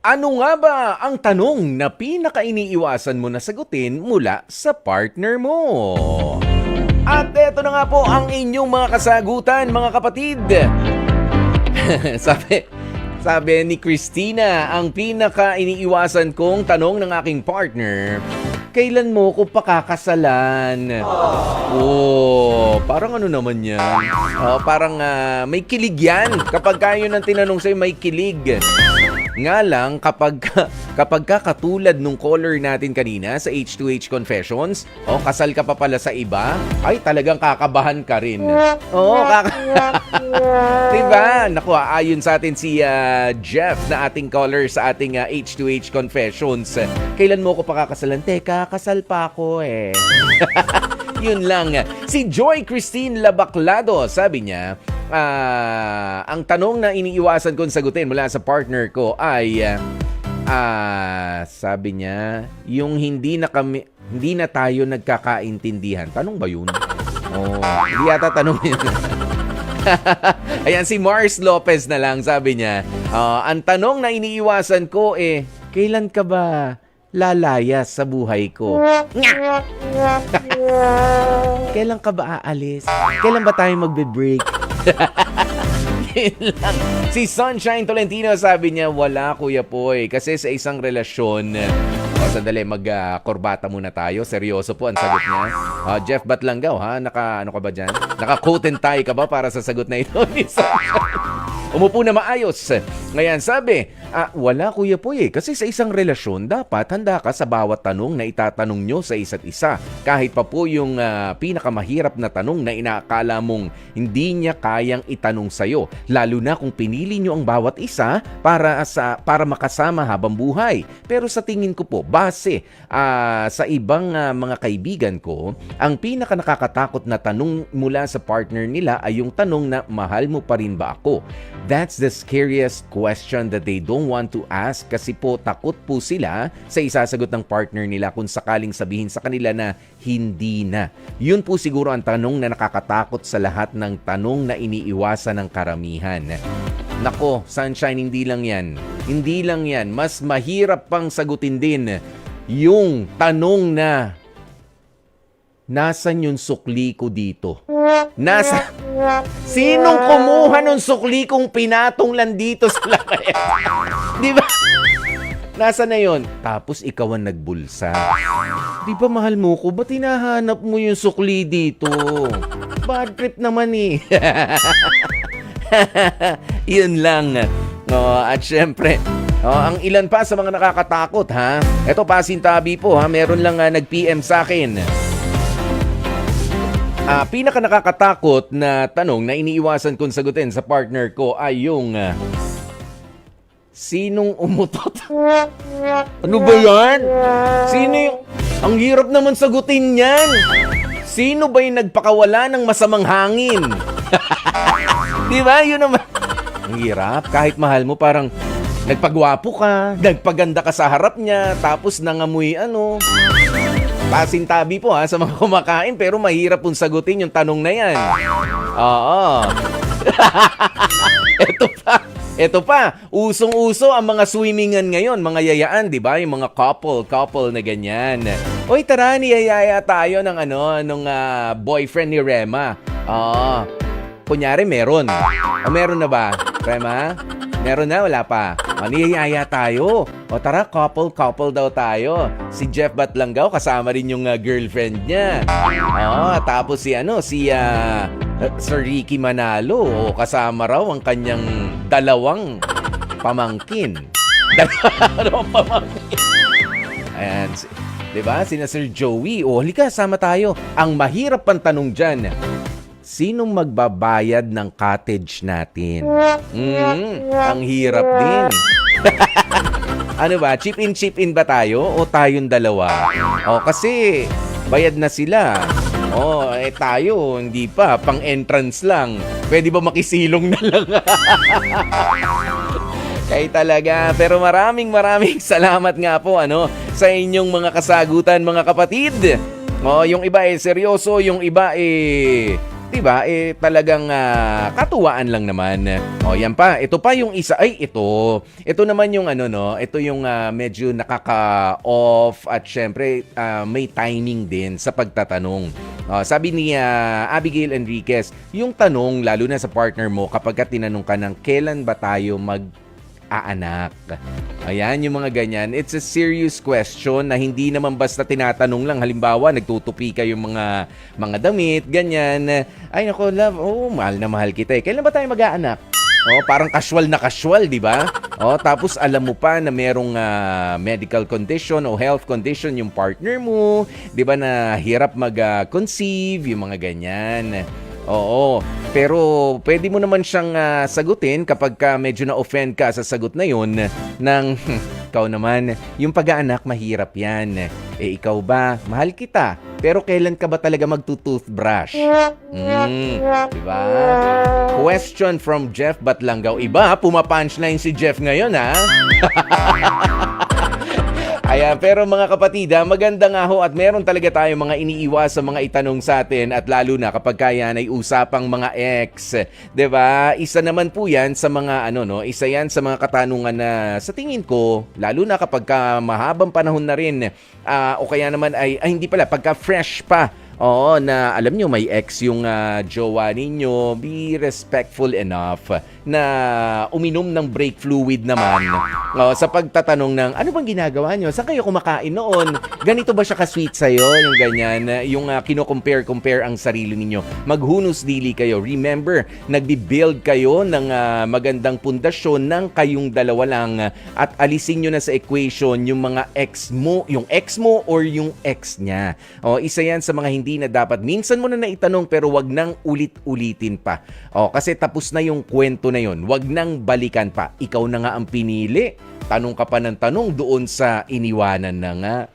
Ano nga ba ang tanong na pinaka-iniiwasan mo na sagutin mula sa partner mo? At eto na nga po ang inyong mga kasagutan, mga kapatid. sabi ni Christina, ang pinaka-iniiwasan kong tanong ng aking partner, kailan mo ko pakakasalan? Oh, parang ano naman yan? Parang may kilig yan. Kapag kayo nang tinanong sa'yo, may kilig. Nga lang, kapag katulad nung caller natin kanina sa H2H Confessions, kasal ka pa pala sa iba, ay talagang kakabahan ka rin. Diba? Naku, ayon sa atin si Jeff na ating caller sa ating H2H Confessions. Kailan mo ko pakakasalan? Teka, kasal pa ako eh. Yun lang. Si Joy Christine Labaclado, sabi niya, ang tanong na iniiwasan kong sagutin mula sa partner ko ay sabi niya, yung hindi na tayo nagkakaintindihan. Tanong ba yun? Hindi yata tanong yun. Ayan, si Mars Lopez na lang, sabi niya, ang tanong na iniiwasan ko kailan ka ba lalayas sa buhay ko? Kailan ka ba aalis? Kailan ba tayo magbe-break? Si Sunshine Tolentino, sabi niya, wala Kuya Poy. Kasi sa isang relasyon, sandali, mag-korbata muna tayo. Seryoso po ang sagot niya. Jeff Batlanggaw, ha? Ano ka ba dyan? Naka-coat and tie ka ba para sa sagot na ito? Umupo na maayos. Ngayon, sabi, wala Kuya Poy kasi sa isang relasyon, dapat handa ka sa bawat tanong na itatanong nyo sa isa't isa. Kahit pa po yung pinakamahirap na tanong na inaakala mong hindi niya kayang itanong sa'yo. Lalo na kung pinili nyo ang bawat isa para makasama habang buhay. Pero sa tingin ko po, base sa ibang mga kaibigan ko, ang pinaka nakakatakot na tanong mula sa partner nila ay yung tanong na, mahal mo pa rin ba ako? That's the scariest question that they don't want to ask kasi po takot po sila sa isasagot ng partner nila kung sakaling sabihin sa kanila na hindi na. Yun po siguro ang tanong na nakakatakot sa lahat ng tanong na iniiwasan ng karamihan. Nako, Sunshine, hindi lang yan. Hindi lang yan. Mas mahirap pang sagutin din yung tanong na, nasan yung sukli ko dito? Sinong kumuha ng sukli kong pinatong lang dito sa lakay? Di ba? Nasa na yon? Tapos ikaw ang nagbulsa. Di ba mahal mo ko? Ba't hinahanap mo yung sukli dito? Bad trip naman eh. Yun lang. At syempre, ang ilan pa sa mga nakakatakot, ha? Ito, pasintabi po, ha? Meron lang nag-PM sa akin. Pinaka nakakatakot na tanong na iniiwasan kong sagutin sa partner ko ay yung sinong umutot? Ano ba yan? Sino yung... Ang hirap naman sagutin yan. Sino ba yung nagpakawala ng masamang hangin? Di ba? Yun naman. Ang hirap. Kahit mahal mo, parang nagpagwapo ka, nagpaganda ka sa harap niya, tapos nangamoy pasintabi po sa mga kumakain, pero mahirap pong sagutin yung tanong na yan. Oo. Ito pa, usong-uso ang mga swimmingan ngayon, mga yayaan, di ba? Yung mga couple na ganyan. Oy, tara, niyayaya tayo ng nung boyfriend ni Rema. Kunyari, meron. Meron na ba, Rema? Meron na, wala pa. Niyayaya tayo. Tara, couple daw tayo. Si Jeff Batlanggaw, kasama rin yung girlfriend niya. Tapos si Sir Ricky Manalo, kasama raw ang kanyang dalawang pamangkin. Dalawang pamangkin. Ayan, diba? Sina Sir Joey. Halika, sama tayo. Ang mahirap pang tanong dyan, sinong magbabayad ng cottage natin? Ang hirap din. Ano ba? Chip in ba tayo? O tayong dalawa? Kasi bayad na sila. Tayo, hindi pa. Pang-entrance lang. Pwede ba makisilong na lang? Kaya talaga. Pero maraming salamat nga po sa inyong mga kasagutan, mga kapatid. Yung iba seryoso, yung iba 'Di ba? Talagang katuwaan lang naman. O yan pa, ito pa yung isa. Ay, ito. Ito naman yung ano no, ito yung medyo nakaka-off at syempre may timing din sa pagtatanong. Sabi ni Abigail Enriquez, yung tanong lalo na sa partner mo kapag tinanong ka ng kailan ba tayo mag-aanak. Ayan, yung mga ganyan. It's a serious question na hindi naman basta tinatanong lang. Halimbawa, nagtutupi ka yung mga damit, ganyan. Ay, nako, love, mahal na mahal kita eh. Kailan ba tayo mag-aanak? Parang casual, di ba? Tapos alam mo pa na merong medical condition o health condition yung partner mo, di ba, na hirap mag-conceive, yung mga ganyan. Oo, pero pwede mo naman siyang sagutin kapag medyo na-offend ka sa sagot na yun ng, ikaw naman, yung pag-aanak mahirap yan. Ikaw ba, mahal kita, pero kailan ka ba talaga magtutoothbrush? Diba? Question from Jeff Batlanggaw. Iba, pumapunchline si Jeff ngayon, ha? Ayan, pero mga kapatid, maganda nga ho at meron talaga tayong mga iniiwas sa mga itanong sa atin at lalo na kapag kaya ay usapang mga ex. 'Di ba? Isa naman po 'yan sa mga isa 'yan sa mga katanungan na sa tingin ko, lalo na kapag mahabang panahon na rin o kaya naman ay hindi pala, pagka fresh pa. Oo, na alam nyo may ex yung jowa ninyo, be respectful enough na uminom ng brake fluid naman sa pagtatanong ng ano bang ginagawa nyo? Saan kayo kumakain noon? Ganito ba siya ka-sweet sa'yo? Yung ganyan, yung kino-compare ang sarili ninyo. Maghunos dili kayo. Remember, nagbi-build kayo ng magandang pundasyon ng kayong dalawa lang at alisin nyo na sa equation yung mga ex mo, yung ex mo or yung ex niya. Isa yan sa mga hindi na dapat. Minsan mo na naitanong pero wag nang ulit-ulitin pa. Kasi tapos na yung kwento na yun. Wag nang balikan pa. Ikaw na nga ang pinili. Tanong ka pa ng tanong doon sa iniwanan na nga.